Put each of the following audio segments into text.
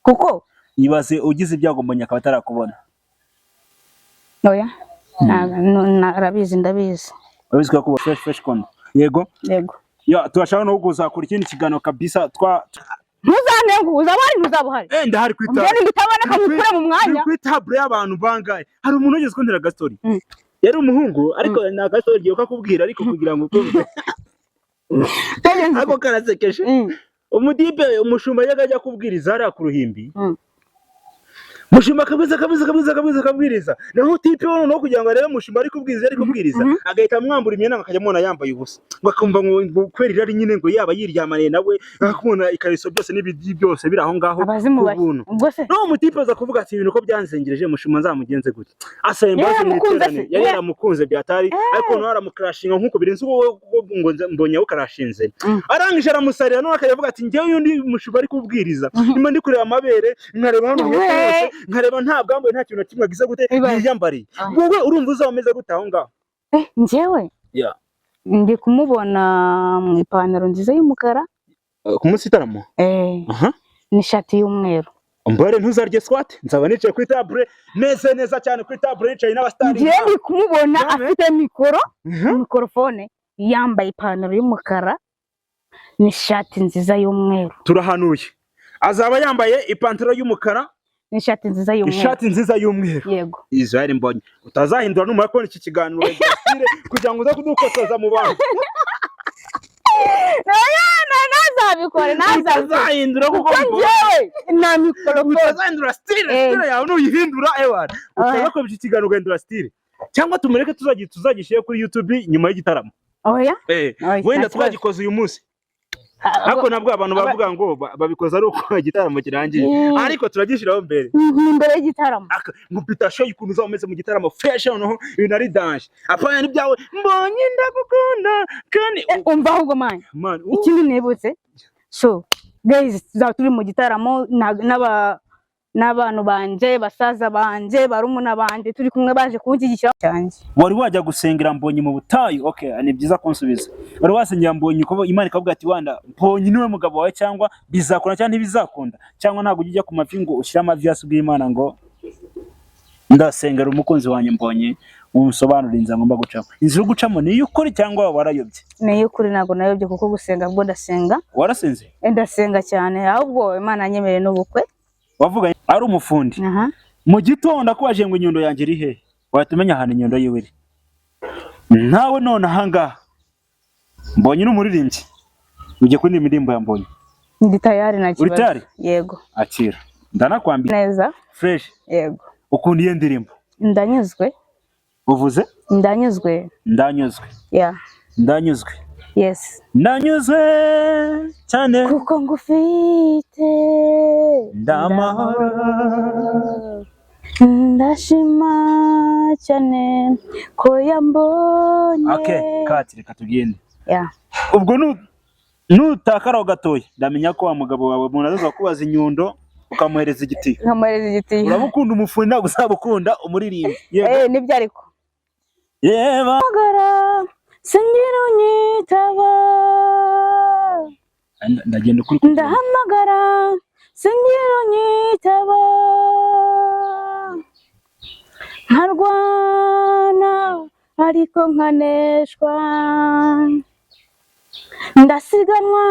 kuko ibaze ugize ibyago mbonye akaba atarakubona. oya narabizi ndabizi Abizi ko fresh kondo. Yego ya turashaka no kuzakora ikindi kigano kabisa ntuzanenguza abari ntuzabuhari ndahari kwita mbere ngitabana kamukure mu mwanya kwitable y'abantu bangaye. Hari umuntu ugeze kundira gastori yari umuhungu ariko na gastori giye kakubwira ariko kugira ngo ukumve ako karasekeje. Umudipe umushumba yajya kubwiriza ari ku ruhimbi. Mushumba kabisa kabwiriza. Naho tipe wono no kugira ngo arebe mushumba ari kubwiriza agahita mwambura imyenda akajya mona yambaye ubusa. Bakumva ngo kwerira ari nyine ngo yaba yiryamaniye nawe akubona ikariso byose n'ibidi byose biri aho ngaho kubuntu. No mutipe aza kuvuga ati ibintu ko byanzengereje mushumba nzamugenze gute. Asaye mbaze n'iterane yari yaramukunze byatari ariko no aramukrashinga nkuko birenze ngo mbonye aho karashinze. Arangije aramusarira no akavuga ati ngewe yundi mushumba ari kubwiriza nyuma ndi kureba amabere nkareba hano hose nkareba nta bwambaye nta kintu kimwe gize gute yiyambariye. Wowe urumva uzameze gute aho ngaho? Njewe ndi kumubona mu ipantaro nziza y'umukara ku munsi itaramo n'ishati y'umweru. Mbare ntuzarye squat nzaba nicaye kuri table neza cyane kuri table nicaye n'abastari. Ngiye ndi kumubona afite mikrofone yambaye ipantaro y'umukara n'ishati nziza y'umweru. Turahanuye azaba yambaye ipantaro y'umukara n'ishati nziza y'umweru. Yego Israel mbonye utazahindura numara ko iki kiganiro gasire kugira ngo uza kudukosoza mu bantu. nazabikore nazahindura kuko njewe na mikrofone utazahindura style yawe nuyihindura ewana utazakora iki kiganiro ugahindura style cyangwa tumureke tuzagishyire kuri YouTube nyuma y'igitaramo. Oya wenda twagikoze uyu munsi Hako nabwo abantu bavuga ngo babikoza ari uko igitaramo kirangiye ariko turagishiraho mbere y'igitaramo ngupita show ikuntu uzameze mu gitaramo fresh noneho ibintu ari danger apanya n'ibyawe mbonye ndagukunda kandi umva ahubwo man ikindi nebutse so guys turi mu gitaramo n'abantu banje basaza banje barumuna banje turi kumwe baje kunkigisha cyane. Wari wajya gusengera mbonye mu butayu ni byiza kunsubiza. Wari wasengera mbonye ko Imana ikavuga ati wanda mbonye niwe mugabo wawe cyangwa bizakora cyangwa ntibizakunda cyangwa ntago ujya ku mavi ngo ushyira amavi yasubwiye Imana ngo ndasengera umukunzi wanjye mbonye umusobanurira inzira ngomba gucamo. Inzira gucamo ni y'ukuri cyangwa warayobye? Ni y'ukuri ntago nayobye kuko gusenga ngo ndasenga. Warasenze? Ndasenga cyane ahubwo Imana yanyemereye n'ubukwe. Wavuga ari umufundi mu gitondo akubaje ngo inyundo yanjye iri he watumenya hano inyundo yiwe iri nawe none ahangaha mbonye n'umuririmbyi uje kuri indirimbo yambonye ndi tayari na kibazo. Uri tayari? Yego akira ndanakwambira neza fresh. Yego ukunda iyo ndirimbo? Ndanyuzwe. Uvuze? Ndanyuzwe. Ndanyuzwe. Yes. Ndanyuzwe cyane kuko ngufite ndamahoro ndashima cyane ko yambonye. Reka tugende. Ubwo nutakaraho gatoya ndamenya ko wa mugabo wawe umuntu azaza kubaza inyundo ukamuhereza igiti. Urabukunda umufundi ntabwo uzabukunda umuririmbi. Nibyo ariko singira unyitaba ndagenda ukuri ndahamagara singira unyitaba nkarwana ariko nkaneshwa ndasiganwa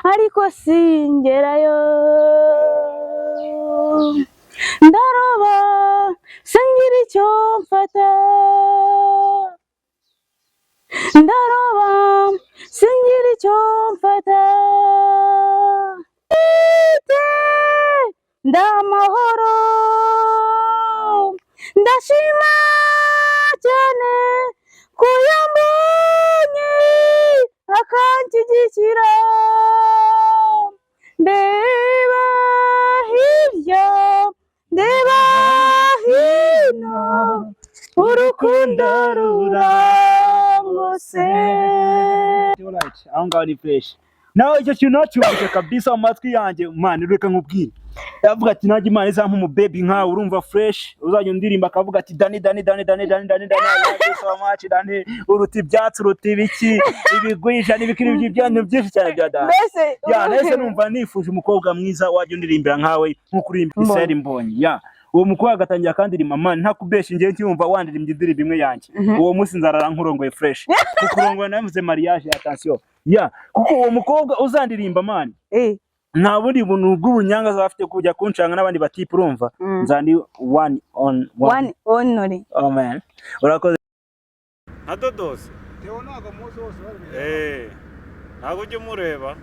ariko singerayo ndaroba singira icyo mfata ndaroba singira icyo mfata ndamahoro ndashima cyane ko yambonye akanshyigikira ndeba hirya ndeba hino urukundo rurangose. Aho ngaho ni fresh nawe icyo kintu cyubuje kabisa mu matwi yanjye man reka nkubwire yavuga ati nanjye Imana izampa umubebi nkawe urumva fresh uzajya undirimba akavuga ati Dani I love you so much Dani uruti ibyatsi uruti ibiki ibigwisha n'ibikiri by'ibyantu byinshi cyane bya Dani ya nese numva nifuje umukobwa mwiza wajya undirimbira nkawe nkuko uririmba Israel Mbonyi ya uwo mukobwa agatangira kandi mama ntakubesha ngiye cyumva wandirimbye indirimbo imwe yanjye uwo munsi nzarara nkurongoye fresh kukurongoye navuze mariage attention ya kuko uwo mukobwa uzandirimba man nta bundi buntu bw'ubunyanga zafite kujya kunshanga n'abandi batipe urumva nzandi one only oh man urakoze adodose Theo naga muzi wose bari ntago ujye umureba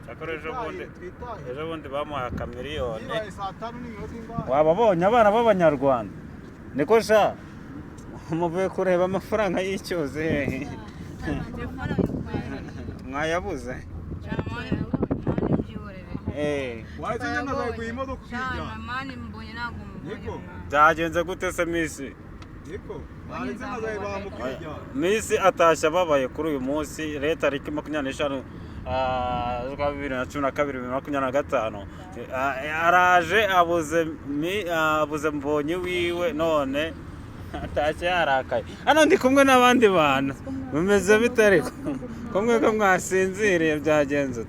cyakora ejo bundi bamuhaye akamiliyoni wababonye abana b'abanyarwanda niko sha muvuye kureba amafaranga y'icyoze mwayabuze byagenze gute se misi misi atashye ababaye kuri uyu munsi leta tariki 25 z'ukwa 2012 2025 araje abuze Mbonyi wiwe none atashye yarakaye hano ndi kumwe n'abandi bana bimeze bitari kumwe ko mwasinziriye byagenze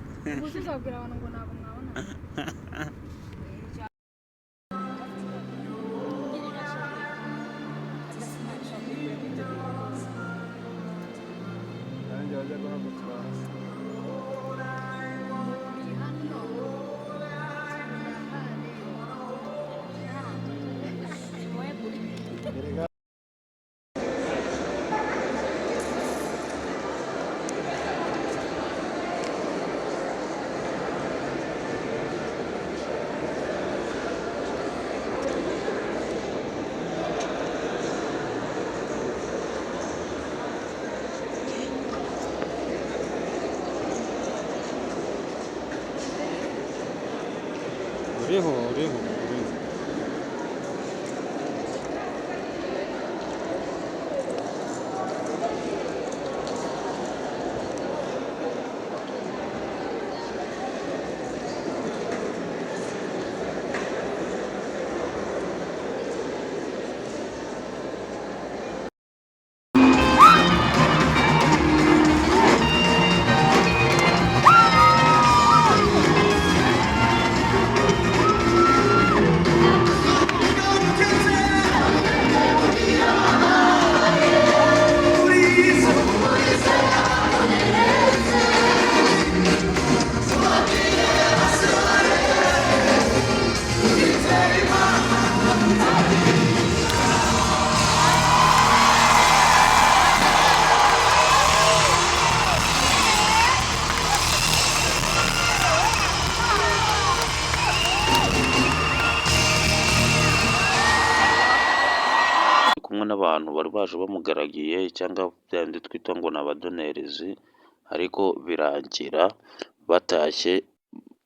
uriho kumwe n'abantu bari baje bamugaragiye cyangwa byandi twita ngo n'abadonerezi ariko birangira batashye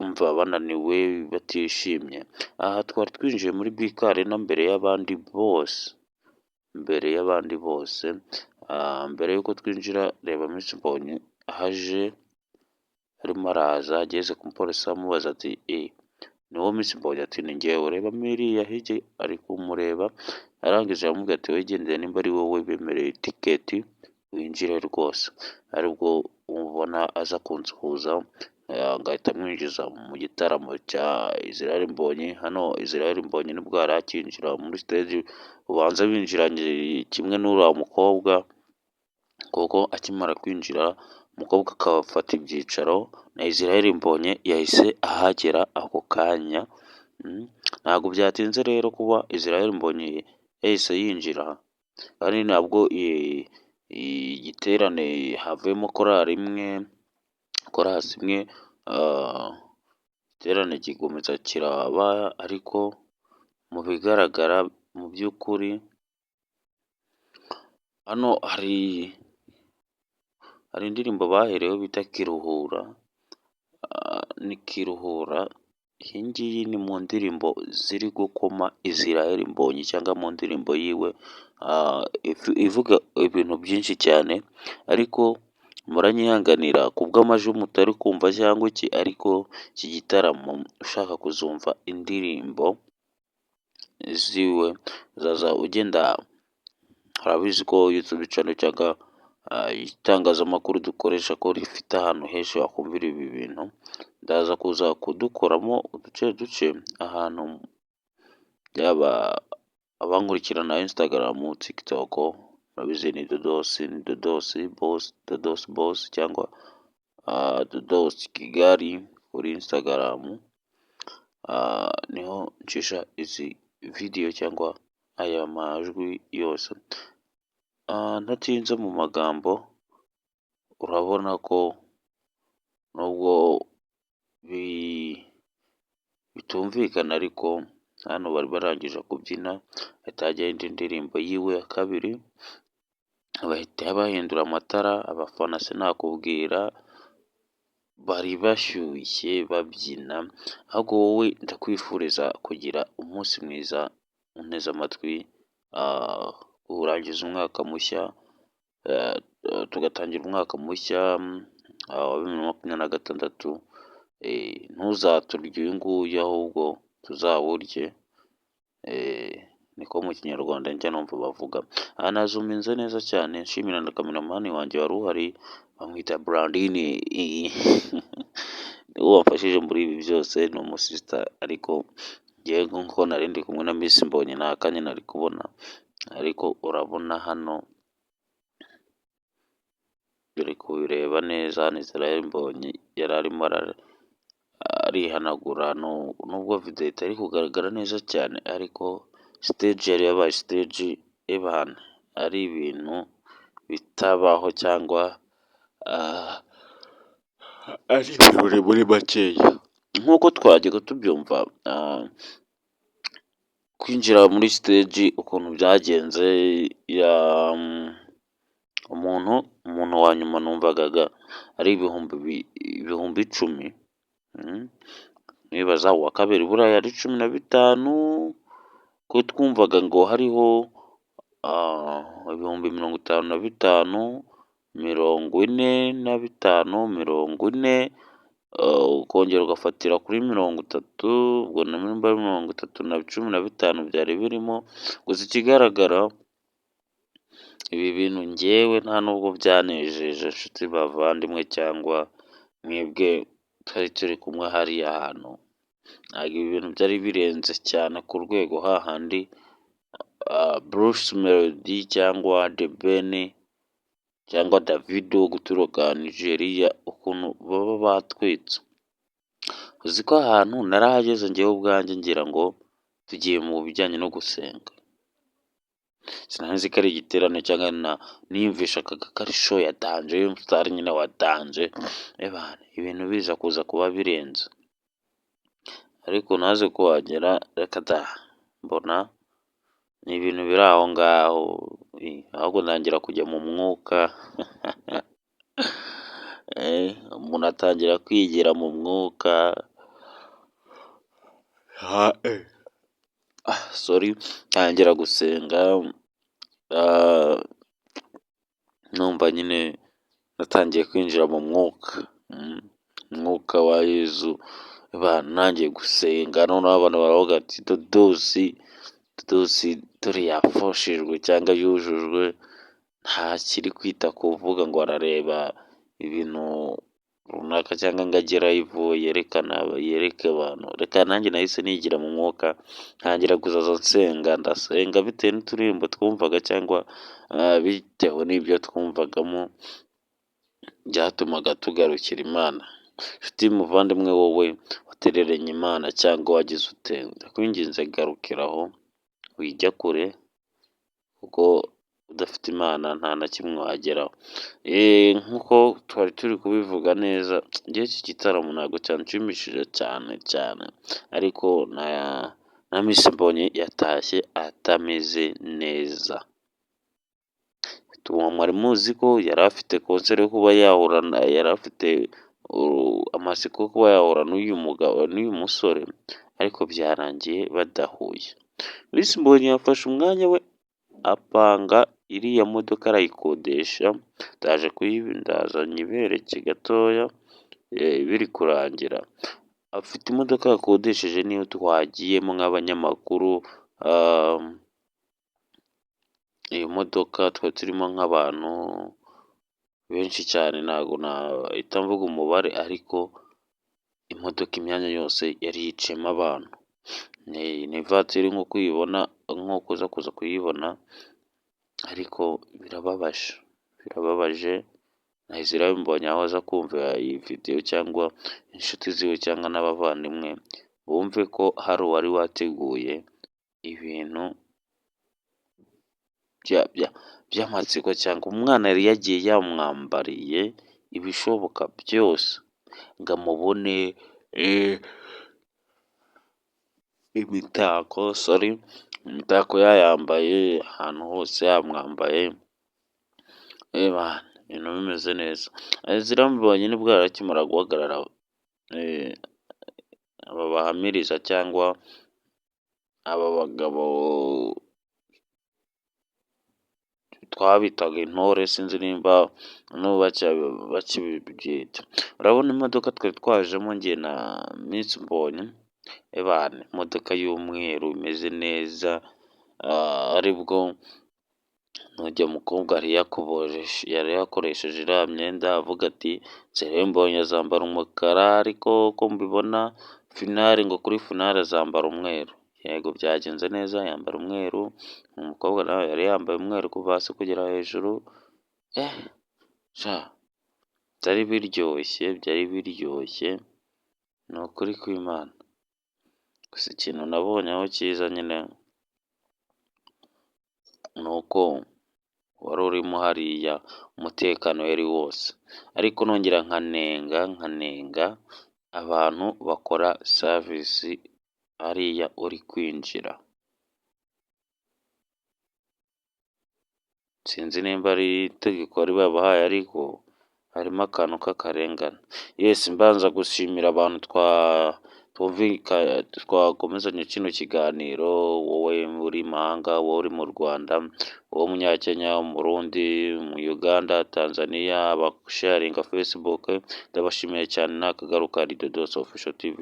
umva bananiwe batishimye. Aha twari twinjiye muri BK Arena mbere y'abandi bose mbere yuko twinjira reba Miss Mbonyi haje arimo araza ageze ku mupolisi amubaza ati ni wowe Miss Mbonyi? Ati ni njyewe. Reba miriya hirya ari kumureba arangije aramubwira ati wigendere nimba ari wowe bemereye tiketi winjire rwose. Aribwo ubona aza kunsuhuza ngahita amwinjiza mu gitaramo cya Israel Mbonyi. Hano Israel Mbonyi nibwo yari akinjira muri stage ubanza binjiranye kimwe n'uriya mukobwa kuko akimara kwinjira umukobwa akabafata ibyicaro na Israel Mbonyi yahise ahagera ako kanya. Ntabwo byatinze rero kuba Israel Mbonyi yahise yinjira kandi ntabwo igiterane havuyemo korali imwe igiterane kigomeza kiraba ariko mu bigaragara mu by'ukuri hano hari indirimbo baherewe bita Kiruhura. Ni Kiruhura, iyi ngiyi ni mu ndirimbo ziri gukoma Israel Mbonyi cyangwa mu ndirimbo yiwe ivuga ibintu byinshi cyane ariko muranyihanganira kubw'amajwi mutari kumva cyangwa iki, ariko iki gitaramo ushaka kuzumva indirimbo ziwe uzaza ugenda, urabizi ko YouTube channel cyangwa itangazamakuru dukoresha ko rifite ahantu henshi wakumvira ibi bintu, ndaza kuza kudukoramo uduce duce ahantu, yaba abankurikirana Instagram, TikTok, urabizi ni Dodosi Boss cyangwa Dodosi Kigali kuri Instagram, niho ncisha izi video cyangwa aya majwi yose. Ntatinze mu magambo, urabona ko nubwo bitumvikana ariko hano bari barangije kubyina, hahita hajyaho indi ndirimbo yiwe ya kabiri, bahita bahindura amatara, abafana sinakubwira bari bashyushye babyina, ahubwo wowe ndakwifuriza kugira umunsi mwiza unteze amatwi, urangiza umwaka mushya, tugatangira umwaka mushya wa 2026, ntuzaturye uyu nguyu ahubwo tuzawurye, niko mu kinyarwanda njya numva bavuga. Nazuminze neza cyane, nshimira na kameramani wanjye wari uhari, bamwita Brandine, niwe wamfashije muri ibi byose, ni umusista, ariko njyewe nk'uko nari ndi kumwe na Miss Mbonyi nta kanya nari kubona, ariko urabona hano turi kubireba neza, ni Israel Mbonyi yari arimo arihanagura, nubwo video itari kugaragara neza cyane, ariko stage yari yabaye stage ebana ari ibintu bitabaho cyangwa ari ibirori muri makeya. Nk'uko twajyaga tubyumva, kwinjira muri stage ukuntu byagenze, umuntu wa nyuma numvagaga ari ibihumbi 10, nibaza uwa kabiri buriya yari 15, ko twumvaga ngo hariho ibihumbi 55, 45, 40, ukongera ugafatira kuri 30, ubwo na 30 na 15 byari birimo. Gusa ikigaragara ibi bintu njyewe nta nubwo byanejeje inshuti bavandimwe cyangwa mwebwe twari turi kumwe hariya hantu, ntabwo ibi bintu byari birenze cyane ku rwego hahandi Bruce Melody cyangwa The Ben cyangwa Davido guturuka Nigeria ukuntu baba batwitse. Uzi ko ahantu narahageze njyewe ubwanjye ngira ngo tugiye mu bijyanye no gusenga, sinanzi ko ari igiterane cyangwa niyumvishaga ko ari show ya danje, y'umusitari nyine wa danje, ibintu biza kuza kuba birenze, ariko naze kuhagera reka da, mbona ni ibintu biri aho ngaho, ahubwo ntangira kujya mu mwuka, umuntu atangira kwigira mu mwuka, ntangira gusenga, numva nyine natangiye kwinjira mu mwuka wa Yezu, nangiye gusenga, noneho abantu baravuga ati Dodosi dore yafoshejwe cyangwa yujujwe, ntakiri kwita kuvuga ngo arareba ibintu runaka cyangwa ngo agere live yereke abantu. Reka nanjye nahise nigira mu mwuka, ntangira kuzaza ndasenga bitewe n'uturirimbo twumvaga cyangwa bitewe n'ibyo twumvagamo byatumaga tugarukira Imana. Nshuti muvandimwe, wowe watereranye Imana cyangwa wagize ute, ndakwinginze garukiraho wijya kure, kuko udafite Imana nta na kimwe wageraho. Nk'uko twari turi kubivuga neza, njyewe iki gitaramo ntabwo cyanshimishije cyane, ariko na Miss Mbonyi yatashye atameze neza. Mwari muzi ko yari afite concert yo kuba yahura, yari afite amatsiko yo kuba yahura n'uyu musore, ariko byarangiye badahuye. Miss Mbonyi yafashe umwanya we apanga iriya modoka arayikodesha, ndaza nyibereke gatoya biri kurangira. Afite imodoka yakodesheje niyo twagiyemo nk'abanyamakuru, iyo modoka twari turimo nk'abantu benshi cyane, ntabwo nahita mvuga umubare, ariko imodoka imyanya yose yari yicayemo abantu. Ni ivatiri nk'uko uyibona, nk'uko uza kuza kuyibona, ariko birababaje. Nahise mbonye aho aza kumva iyi video, cyangwa inshuti ziwe cyangwa n'abavandimwe bumve ko hari uwari wateguye ibintu by'amatsiko, cyangwa umwana yari yagiye yamwambariye ibishoboka byose ngo amubone imitako yayambaye ahantu hose, yamwambaye ibintu bimeze neza. Ziramubonye nibwo yari akimara guhagarara, aba bahamiriza cyangwa aba bagabo twabitaga intore, sinzi nimba n'ubu bakibyita. Urabona imodoka twari twajemo njye na Miss Mbonyi, imodoka y'umweru imeze neza, aribwo n'ujya mukobwa yari yakoresheje iriya myenda, avuga ati Israel Mbonyi azambara umukara, ariko uko mbibona ngo kuri finale azambara umweru. Yego byagenze neza, yambara umweru, umukobwa nawe yari yambaye umweru kuva hasi kugera hejuru. byari biryoshye, ni ukuri kw'Imana. Gusa ikintu nabonye aho cyiza nyine ni uko wari urimo hariya umutekano yari wose, ariko nongera nkanenga abantu bakora service hariya uri kwinjira. Sinzi nimba ari itegeko bari babahaye, ariko harimo akantu k'akarengane. Mbanza gushimira abantu twakomezanye kino kiganiro, wowe uri mahanga, wowe uri mu Rwanda, wowe Munyakenya, Umurundi, mu Uganda, Tanzania, abasharinga Facebook, ndabashimiye cyane. Nakagaruka ari Dodos Official TV.